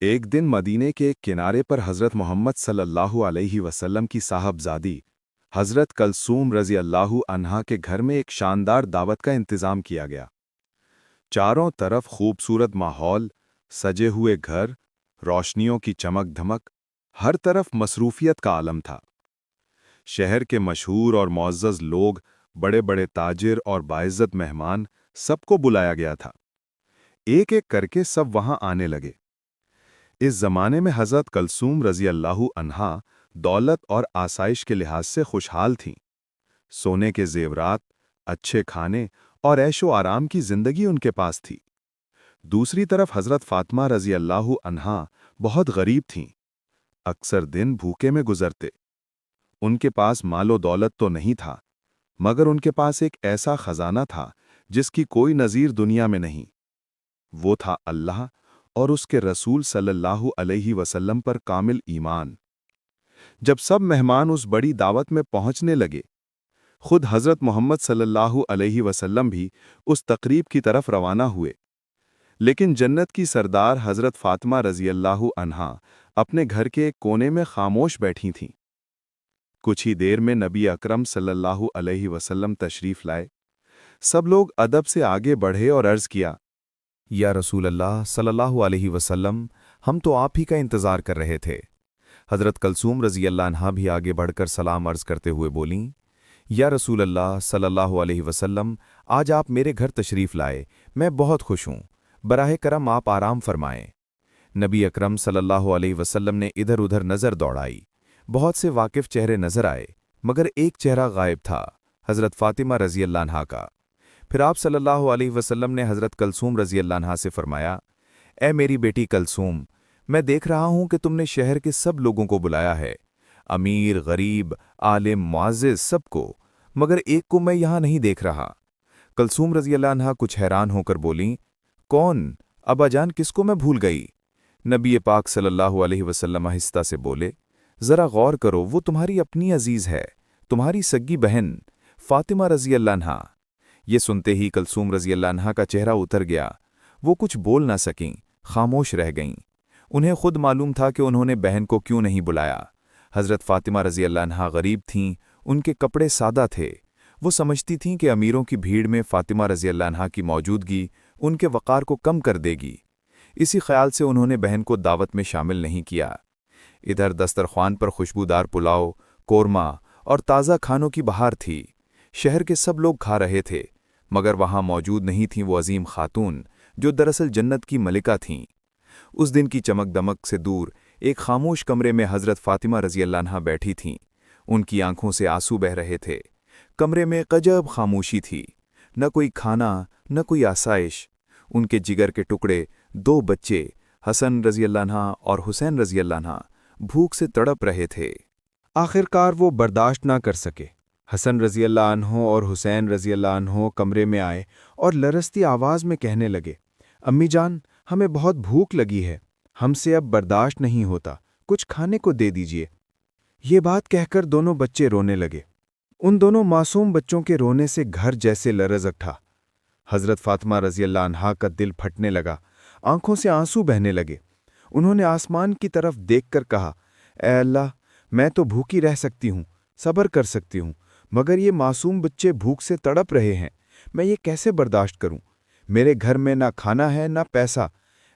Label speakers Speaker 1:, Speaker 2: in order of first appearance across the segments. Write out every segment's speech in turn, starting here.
Speaker 1: एक दिन मदीने के एक किनारे पर हज़रत मोहम्मद सल्लल्लाहु अलैहि वसल्लम की साहबजादी हज़रत कलसूम रज़ी अल्लाहु अन्हा के घर में एक शानदार दावत का इंतज़ाम किया गया। चारों तरफ खूबसूरत माहौल, सजे हुए घर, रोशनियों की चमक-धमक, हर तरफ मसरूफियत का आलम था। शहर के मशहूर और मुअज़्ज़ज़ लोग, बड़े-बड़े ताजिर और बाइज़्ज़त मेहमान, सबको बुलाया गया था। एक-एक करके सब वहां आने लगे। इस जमाने में हज़रत कलसूम रज़ी अल्लाहु अन्हा दौलत और आसाइश के लिहाज से खुशहाल थीं। सोने के जेवरात, अच्छे खाने और ऐशो आराम की जिंदगी उनके पास थी। दूसरी तरफ हज़रत फ़ातिमा रज़ी अल्लाहु अन्हा बहुत गरीब थीं। अक्सर दिन भूखे में गुजरते। उनके पास मालो दौलत तो नहीं था, मगर उनके पास एक ऐसा खजाना था जिसकी कोई नज़ीर दुनिया में नहीं। वो था अल्लाह और उसके रसूल सल्लल्लाहु अलैहि वसल्लम पर कामिल ईमान। जब सब मेहमान उस बड़ी दावत में पहुंचने लगे, खुद हज़रत मोहम्मद सल्लल्लाहु अलैहि वसल्लम भी उस तकरीब की तरफ रवाना हुए। लेकिन जन्नत की सरदार हज़रत फ़ातिमा रज़ी अल्लाहु अन्हा अपने घर के एक कोने में खामोश बैठी थीं। कुछ ही देर में नबी अकरम सल्लल्लाहु अलैहि वसल्लम तशरीफ़ लाए। सब लोग अदब से आगे बढ़े और अर्ज़ किया,
Speaker 2: या रसूल अल्लाह सल्लल्लाहु अलैहि वसल्लम, हम तो आप ही का इंतज़ार कर रहे थे। हज़रत कलसूम रज़ी अल्लाह अन्हा भी आगे बढ़कर सलाम अर्ज़ करते हुए बोलीं, या रसूल अल्लाह सल्लल्लाहु अलैहि वसल्लम, आज आप मेरे घर तशरीफ़ लाए, मैं बहुत खुश हूँ। बराह करम आप आराम फरमाएं। नबी अकरम सल्लल्लाहु अलैहि वसल्लम ने इधर उधर नज़र दौड़ाई। बहुत से वाकिफ़ चेहरे नज़र आए, मगर एक चेहरा गायब था, हज़रत फ़ातिमा रज़ी अल्लाह अन्हा का। फिर आप सल्लल्लाहु अलैहि वसल्लम ने हज़रत कलसूम रज़ी अल्लाह अन्हा से फरमाया, ए मेरी बेटी कलसूम, मैं देख रहा हूं कि तुमने शहर के सब लोगों को बुलाया है, अमीर, गरीब, आलिम, मुअज़्ज़िज़, सबको, मगर एक को मैं यहां नहीं देख रहा। कलसूम रज़ी अल्लाह अन्हा कुछ हैरान होकर बोलीं, कौन? अब्बाजान, किसको मैं भूल गई? नबी पाक सल्लल्लाहु अलैहि वसल्लम आहिस्ता से बोले, ज़रा गौर करो, वो तुम्हारी अपनी अजीज़ है, तुम्हारी सग्गी बहन फ़ातिमा रज़ी अल्लाह अन्हा। ये सुनते ही कलसूम रज़ी अल्लाह अन्हा का चेहरा उतर गया। वो कुछ बोल ना सकीं, खामोश रह गईं। उन्हें खुद मालूम था कि उन्होंने बहन को क्यों नहीं बुलाया। हज़रत फ़ातिमा रज़ी अल्लाह अन्हा गरीब थीं, उनके कपड़े सादा थे। वो समझती थीं कि अमीरों की भीड़ में फ़ातिमा रज़ी अल्लाह अन्हा की मौजूदगी उनके वक़ार को कम कर देगी। इसी ख्याल से उन्होंने बहन को दावत में शामिल नहीं किया। इधर दस्तरख्वान पर खुशबूदार पुलाव, कोरमा और ताज़ा खानों की बहार थी। शहर के सब लोग खा रहे थे, मगर वहां मौजूद नहीं थीं वो अजीम खातून जो दरअसल जन्नत की मलिका थीं। उस दिन की चमक दमक से दूर एक खामोश कमरे में हज़रत फ़ातिमा रज़ी अल्लाह अन्हा बैठी थीं। उनकी आंखों से आंसू बह रहे थे। कमरे में गजब खामोशी थी, न कोई खाना, न कोई आसाइश। उनके जिगर के टुकड़े, दो बच्चे हसन रज़ी अल्लाह अन्हा और हुसैन रज़ी अल्लाह अन्हा भूख से तड़प रहे थे।
Speaker 1: आखिरकार वो बर्दाश्त ना कर सके। हसन रज़ी अल्लाह अन्हो और हुसैन रज़ी अल्लाह अन्हो कमरे में आए और लरसती आवाज़ में कहने लगे, अम्मी जान, हमें बहुत भूख लगी है, हमसे अब बर्दाश्त नहीं होता, कुछ खाने को दे दीजिए। ये बात कहकर दोनों बच्चे रोने लगे। उन दोनों मासूम बच्चों के रोने से घर जैसे लरज़ उठा। हज़रत फ़ातिमा रज़ी अल्लाह अन्हा का दिल फटने लगा, आंखों से आंसू बहने लगे। उन्होंने आसमान की तरफ देखकर कहा, ए अल्लाह, मैं तो भूखी रह सकती हूँ, सब्र कर सकती हूँ, मगर ये मासूम बच्चे भूख से तड़प रहे हैं, मैं ये कैसे बर्दाश्त करूँ? मेरे घर में ना खाना है ना पैसा।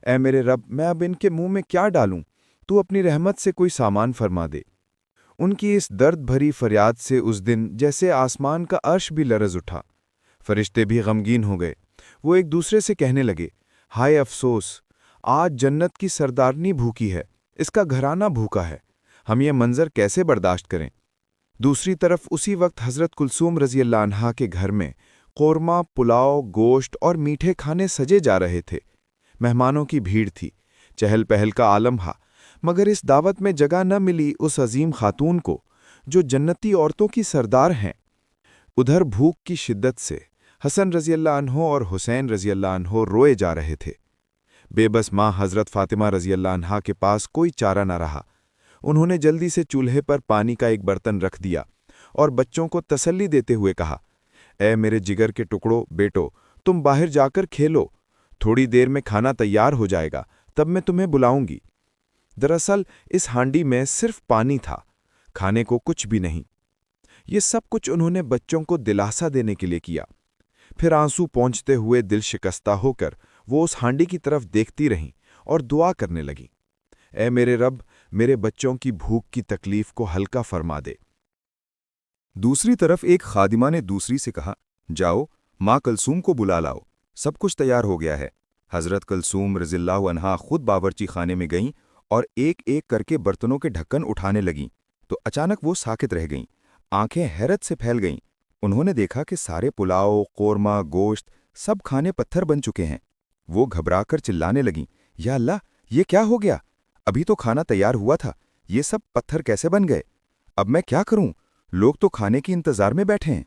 Speaker 1: ए मेरे रब, मैं अब इनके मुंह में क्या डालूं? तू अपनी रहमत से कोई सामान फरमा दे। उनकी इस दर्द भरी फरियाद से उस दिन जैसे आसमान का अर्श भी लरज़ उठा। फरिश्ते भी गमगीन हो गए। वो एक दूसरे से कहने लगे, हाय अफसोस, आज जन्नत की सरदारनी भूखी है, इसका घराना भूखा है, हम ये मंजर कैसे बर्दाश्त करें? दूसरी तरफ उसी वक्त हज़रत कुलसूम रज़ी अल्लाह अन्हा के घर में कोरमा, पुलाव, गोश्त और मीठे खाने सजे जा रहे थे। मेहमानों की भीड़ थी, चहल पहल का आलम हा, मगर इस दावत में जगह न मिली उस अजीम खातून को जो जन्नती औरतों की सरदार हैं। उधर भूख की शिद्दत से हसन रज़ी अल्लाह अन्हो और हुसैन रज़ी अल्लाह अन्हो रोए जा रहे थे। बेबस माँ हज़रत फ़ातिमा रज़ी अल्लाह अन्हा के पास कोई चारा न रहा। उन्होंने जल्दी से चूल्हे पर पानी का एक बर्तन रख दिया और बच्चों को तसल्ली देते हुए कहा, ए मेरे जिगर के टुकड़ों, बेटो, तुम बाहर जाकर खेलो, थोड़ी देर में खाना तैयार हो जाएगा, तब मैं तुम्हें बुलाऊंगी। दरअसल इस हांडी में सिर्फ पानी था, खाने को कुछ भी नहीं। ये सब कुछ उन्होंने बच्चों को दिलासा देने के लिए किया। फिर आंसू पहुंचते हुए दिल शिकस्ता होकर वो उस हांडी की तरफ देखती रहीं और दुआ करने लगी, ऐ मेरे रब, मेरे बच्चों की भूख की तकलीफ को हल्का फरमा दे।
Speaker 2: दूसरी तरफ एक खादिमा ने दूसरी से कहा, जाओ माँ कलसूम को बुला लाओ, सब कुछ तैयार हो गया है। हजरत कलसूम रज़ियल्लाहु अन्हा खुद बावर्ची खाने में गईं और एक एक करके बर्तनों के ढक्कन उठाने लगीं तो अचानक वो साकित रह गईं, आंखें हैरत से फैल गईं। उन्होंने देखा कि सारे पुलाव, कोरमा, गोश्त सब खाने पत्थर बन चुके हैं। वो घबराकर चिल्लाने लगीं, या अल्लाह, ये क्या हो गया? अभी तो खाना तैयार हुआ था, ये सब पत्थर कैसे बन गए? अब मैं क्या करूं? लोग तो खाने के इंतजार में बैठे हैं।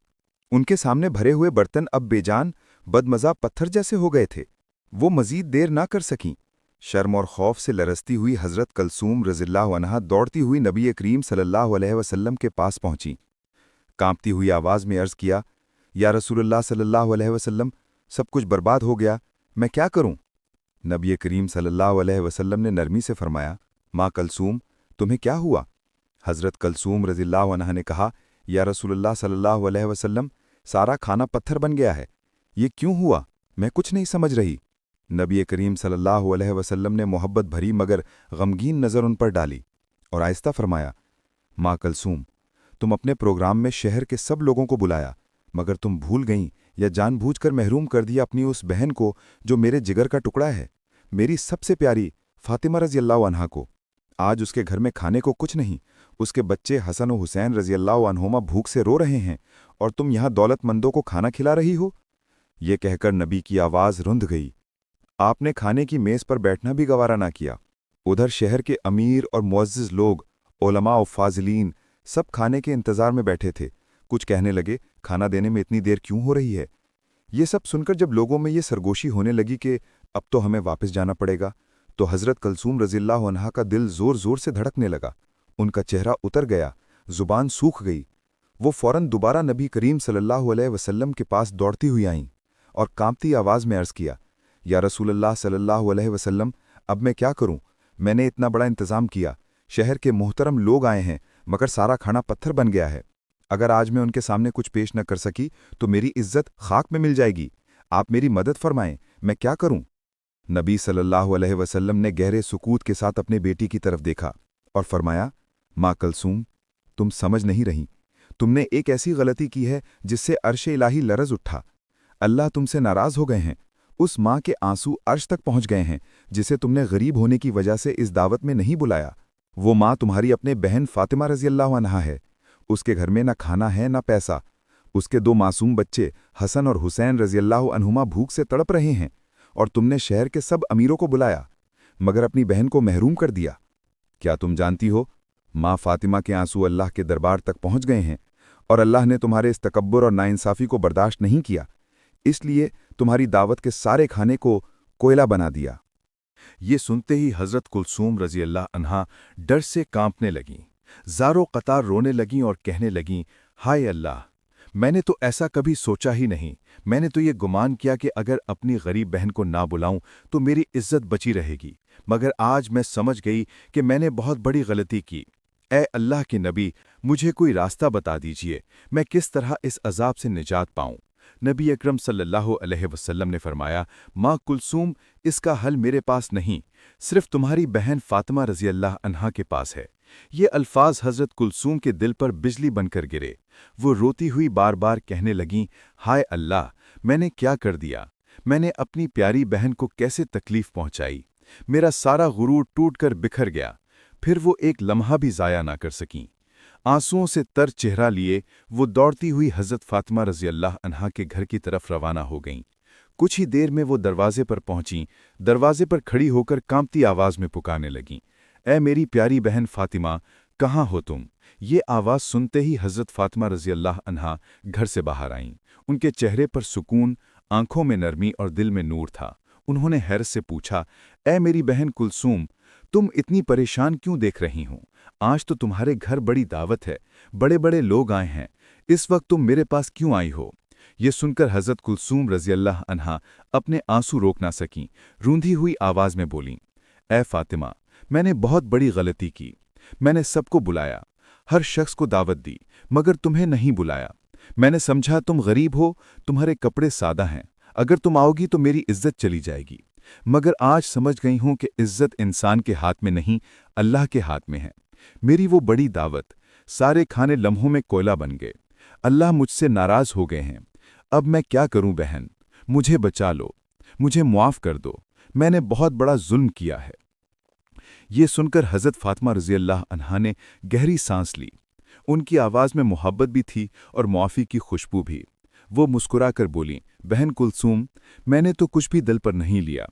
Speaker 2: उनके सामने भरे हुए बर्तन अब बेजान, बदमज़ा पत्थर जैसे हो गए थे। वो मजीद देर ना कर सकीं। शर्म और खौफ से लरसती हुई हजरत कलसूम रज़ियल्लाहु अन्हा दौड़ती हुई नबी करीम सल्लल्लाहु अलैहि वसल्लम के पास पहुंची। कांपती हुई आवाज़ में अर्ज़ किया, या रसूलुल्लाह सल्लल्लाहु अलैहि वसल्लम, सब कुछ बर्बाद हो गया, मैं क्या करूं? नबी करीम सल्लल्लाहु अलैहि वसल्लम ने नरमी से फरमाया, माँ कलसूम, तुम्हें क्या हुआ? हजरत कलसूम रज़ियल्लाहु अन्हा ने कहा, या रसूलुल्लाह सल्लल्लाहु अलैहि वसल्लम, सारा खाना पत्थर बन गया है। ये क्यों हुआ? मैं कुछ नहीं समझ रही। नबी करीम सल्लल्लाहु अलैहि वसल्लम ने मोहब्बत भरी मगर गमगीन नज़र उन पर डाली और आहिस्ता फरमाया, माँ कलसूम, तुम अपने प्रोग्राम में शहर के सब लोगों को बुलाया, मगर तुम भूल गईं या जानबूझकर महरूम कर दिया अपनी उस बहन को जो मेरे जिगर का टुकड़ा है, मेरी सबसे प्यारी फातिमा रज़ियल्लाहु अन्हा को। आज उसके घर में खाने को कुछ नहीं, उसके बच्चे हसन और हुसैन रज़ियल्लाहु अन्हुमा भूख से रो रहे हैं और तुम यहाँ दौलतमंदों को खाना खिला रही हो। ये कहकर नबी की आवाज़ रुंध गई। आपने खाने की मेज़ पर बैठना भी गवारा ना किया। उधर शहर के अमीर और मुअज़्ज़िज़ लोग, उलमा और फाज़िलीन सब खाने के इंतज़ार में बैठे थे। कुछ कहने लगे, खाना देने में इतनी देर क्यों हो रही है? ये सब सुनकर जब लोगों में ये सरगोशी होने लगी कि अब तो हमें वापस जाना पड़ेगा, तो हज़रत कलसूम रज़ियल्लाहु अन्हा का दिल ज़ोर ज़ोर से धड़कने लगा। उनका चेहरा उतर गया, ज़ुबान सूख गई। वो फ़ौरन दोबारा नबी करीम सल्लल्लाहु अलैहि वसल्लम के पास दौड़ती हुई आईं और कांपती आवाज़ में अर्ज़ किया, या रसूलल्लाह सल्लल्लाहु अलैहि वसल्लम, अब मैं क्या करूं? मैंने इतना बड़ा इंतज़ाम किया, शहर के मोहतरम लोग आए हैं, मगर सारा खाना पत्थर बन गया है। अगर आज मैं उनके सामने कुछ पेश न कर सकी तो मेरी इज्जत खाक में मिल जाएगी। आप मेरी मदद फरमाएं, मैं क्या करूं? नबी सल्लल्लाहु अलैहि वसल्लम ने गहरे सुकूत के साथ अपने बेटी की तरफ देखा और फरमाया, माँ कलसूम, तुम समझ नहीं रही। तुमने एक ऐसी गलती की है जिससे अर्श इलाही लरज़ उठा। अल्लाह तुमसे नाराज़ हो गए हैं। उस माँ के आंसू अर्श तक पहुँच गए हैं जिसे तुमने गरीब होने की वजह से इस दावत में नहीं बुलाया। वो माँ तुम्हारी अपने बहन फातिमा रज़ियल्लाहु अन्हा है। उसके घर में न खाना है न पैसा। उसके 2 मासूम बच्चे हसन और हुसैन रज़ियल्लाहु अन्हुमा भूख से तड़प रहे हैं और तुमने शहर के सब अमीरों को बुलाया, मगर अपनी बहन को महरूम कर दिया। क्या तुम जानती हो, माँ फातिमा के आंसू अल्लाह के दरबार तक पहुँच गए हैं और अल्लाह ने तुम्हारे इस तकब्बुर और नाइंसाफ़ी को बर्दाश्त नहीं किया, इसलिए तुम्हारी दावत के सारे खाने को कोयला बना दिया। ये सुनते ही हज़रत कुलसूम रज़ियल्लाहु अन्हा डर से कांपने लगीं, ज़ारो कतार रोने लगीं और कहने लगीं, हाय अल्लाह, मैंने तो ऐसा कभी सोचा ही नहीं। मैंने तो ये गुमान किया कि अगर अपनी गरीब बहन को ना बुलाऊं तो मेरी इज्जत बची रहेगी, मगर आज मैं समझ गई कि मैंने बहुत बड़ी गलती की। ए अल्लाह के नबी, मुझे कोई रास्ता बता दीजिए, मैं किस तरह इस अजाब से निजात पाऊं। नबी अकरम सल्लल्लाहु अलैहि वसल्लम ने फरमाया, माँ कुलसूम, इसका हल मेरे पास नहीं, सिर्फ तुम्हारी बहन फातिमा रज़ियल्लाहु अन्हा के पास है। ये अल्फाज हज़रत कुलसूम के दिल पर बिजली बनकर गिरे। वो रोती हुई बार बार कहने लगीं, हाय अल्लाह, मैंने क्या कर दिया? मैंने अपनी प्यारी बहन को कैसे तकलीफ पहुंचाई? मेरा सारा गुरूर टूटकर बिखर गया। फिर वो एक लम्हा भी ज़ाया ना कर सकीं। आंसुओं से तर चेहरा लिए वो दौड़ती हुई हज़रत फातिमा रज़ियल्लाहु अन्हा के घर की तरफ रवाना हो गईं। कुछ ही देर में वो दरवाजे पर पहुंचीं। दरवाजे पर खड़ी होकर कांपती आवाज़ में पुकारने लगीं, ऐ मेरी प्यारी बहन फातिमा, कहाँ हो तुम? ये आवाज़ सुनते ही हज़रत फातिमा रज़ियल्लाहु अन्हा घर से बाहर आईं। उनके चेहरे पर सुकून, आंखों में नरमी और दिल में नूर था। उन्होंने हैरत से पूछा, ऐ मेरी बहन कुलसूम, तुम इतनी परेशान क्यों देख रही हो? आज तो तुम्हारे घर बड़ी दावत है, बड़े बड़े लोग आए हैं, इस वक्त तुम मेरे पास क्यों आई हो? ये सुनकर हज़रत कुलसूम रज़ियल्लाहु अन्हा अपने आंसू रोक ना सकीं, रूंधी हुई आवाज़ में बोलीं, ऐ फातिमा,
Speaker 3: میں نے بہت بڑی غلطی کی۔ میں نے سب کو بلایا، ہر شخص کو دعوت دی، مگر تمہیں نہیں بلایا۔ میں نے سمجھا تم غریب ہو، تمہارے کپڑے سادہ ہیں، اگر تم آؤ گی تو میری عزت چلی جائے گی۔ مگر آج سمجھ گئی ہوں کہ عزت انسان کے ہاتھ میں نہیں، اللہ کے ہاتھ میں ہے۔ میری وہ بڑی دعوت، سارے کھانے لمحوں میں کوئلہ بن گئے۔ اللہ مجھ سے ناراض ہو گئے ہیں۔ اب میں کیا کروں بہن؟ مجھے بچا لو، مجھے معاف کر دو، میں نے بہت بڑا ظلم کیا ہے۔ یہ سن کر حضرت فاطمہ رضی اللہ عنہا نے گہری سانس لی۔ ان کی آواز میں محبت بھی تھی اور معافی کی خوشبو بھی۔ وہ مسکرا کر بولیں، بہن کلثوم، میں نے تو کچھ بھی دل پر نہیں لیا۔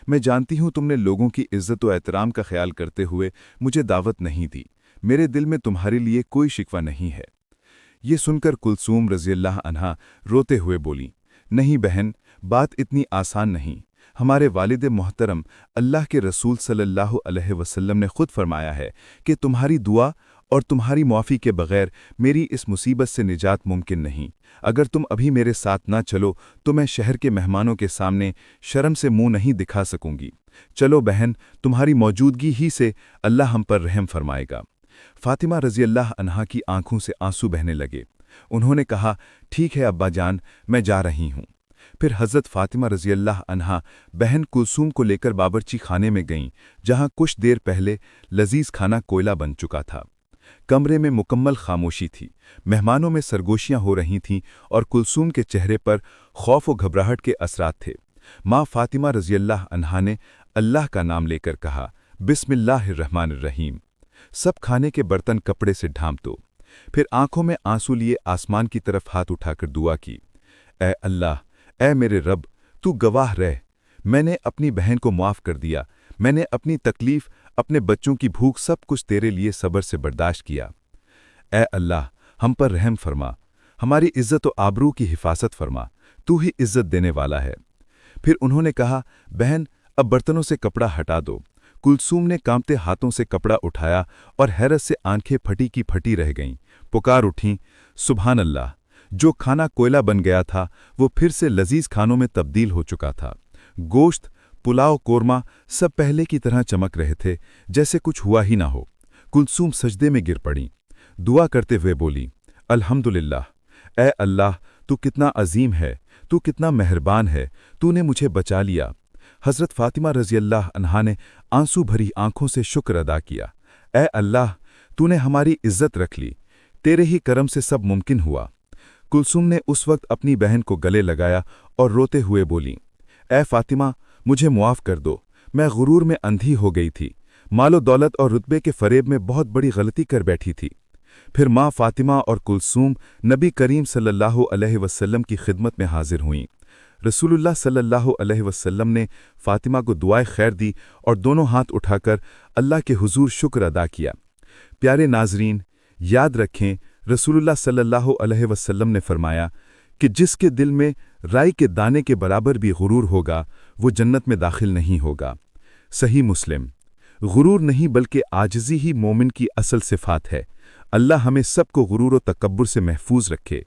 Speaker 3: میں جانتی ہوں تم نے لوگوں کی عزت و احترام کا خیال کرتے ہوئے مجھے دعوت نہیں دی۔ میرے دل میں تمہارے لیے کوئی شکوہ نہیں ہے۔ یہ سن کر کلثوم رضی اللہ عنہا روتے ہوئے بولیں، نہیں بہن، بات اتنی آسان نہیں۔ ہمارے والد محترم اللہ کے رسول صلی اللہ علیہ وسلم نے خود فرمایا ہے کہ تمہاری دعا اور تمہاری معافی کے بغیر میری اس مصیبت سے نجات ممکن نہیں۔ اگر تم ابھی میرے ساتھ نہ چلو تو میں شہر کے مہمانوں کے سامنے شرم سے منہ نہیں دکھا سکوں گی۔ چلو بہن، تمہاری موجودگی ہی سے اللہ ہم پر رحم فرمائے گا۔ فاطمہ رضی اللہ عنہا کی آنکھوں سے آنسو بہنے لگے۔ انہوں نے کہا، ٹھیک ہے ابا جان، میں جا رہی ہوں۔ پھر حضرت فاطمہ رضی اللہ عنہا بہن کلثوم کو لے کر باورچی خانے میں گئیں، جہاں کچھ دیر پہلے لذیذ کھانا کوئلہ بن چکا تھا۔ کمرے میں مکمل خاموشی تھی، مہمانوں میں سرگوشیاں ہو رہی تھیں اور کلثوم کے چہرے پر خوف و گھبراہٹ کے اثرات تھے۔ ماں فاطمہ رضی اللہ عنہا نے اللہ کا نام لے کر کہا، بسم اللہ الرحمن الرحیم۔ سب کھانے کے برتن کپڑے سے ڈھانپ دو۔ پھر آنکھوں میں آنسو لیے آسمان کی طرف ہاتھ اٹھا کر دعا کی، اے اللہ، اے میرے رب، تو گواہ رہ، میں نے اپنی بہن کو معاف کر دیا۔ میں نے اپنی تکلیف، اپنے بچوں کی بھوک، سب کچھ تیرے لیے صبر سے برداشت کیا۔ اے اللہ، ہم پر رحم فرما، ہماری عزت و آبرو کی حفاظت فرما، تو ہی عزت دینے والا ہے۔ پھر انہوں نے کہا، بہن، اب برتنوں سے کپڑا ہٹا دو۔ کلثوم نے کانپتے ہاتھوں سے کپڑا اٹھایا اور حیرت سے آنکھیں پھٹی کی پھٹی رہ گئیں۔ پکار اٹھیں، سبحان اللہ! جو کھانا کوئلہ بن گیا تھا وہ پھر سے لذیذ کھانوں میں تبدیل ہو چکا تھا۔ گوشت، پلاؤ، قورمہ سب پہلے کی طرح چمک رہے تھے، جیسے کچھ ہوا ہی نہ ہو۔ کلثوم سجدے میں گر پڑیں، دعا کرتے ہوئے بولی، الحمدللہ، اے اللہ، تو کتنا عظیم ہے، تو کتنا مہربان ہے، تو نے مجھے بچا لیا۔ حضرت فاطمہ رضی اللہ عنہا نے آنسو بھری آنکھوں سے شکر ادا کیا، اے اللہ، تو نے ہماری عزت رکھ لی، تیرے ہی کرم سے سب ممکن ہوا۔ کلثوم نے اس وقت اپنی بہن کو گلے لگایا اور روتے ہوئے بولی، اے فاطمہ، مجھے معاف کر دو، میں غرور میں اندھی ہو گئی تھی، مال و دولت اور رتبے کے فریب میں بہت بڑی غلطی کر بیٹھی تھی۔ پھر ماں فاطمہ اور کلثوم نبی کریم صلی اللہ علیہ وسلم کی خدمت میں حاضر ہوئیں۔ رسول اللہ صلی اللہ علیہ وسلم نے فاطمہ کو دعائے خیر دی اور دونوں ہاتھ اٹھا کر اللہ کے حضور شکر ادا کیا۔ پیارے ناظرین، یاد رکھیں، رسول اللہ صلی اللہ علیہ وسلم نے فرمایا کہ جس کے دل میں رائی کے دانے کے برابر بھی غرور ہوگا وہ جنت میں داخل نہیں ہوگا۔ صحیح مسلم۔ غرور نہیں بلکہ عاجزی ہی مومن کی اصل صفات ہے۔ اللہ ہمیں سب کو غرور و تکبر سے محفوظ رکھے۔